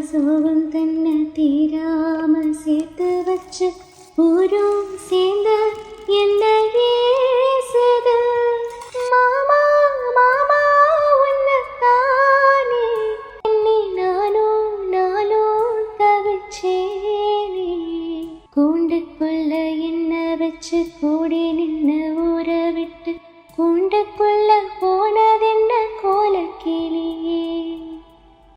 சோகம் தன்னை தீராம சேர்த்து வச்சு ஊரும் சேர்ந்து என்ன ஏசுது மாமா மாமா உன்னத்தானே என்னை நானும் தவிச்சேனே கூண்டுக்குள்ள என்ன வச்சு கூடி நின்று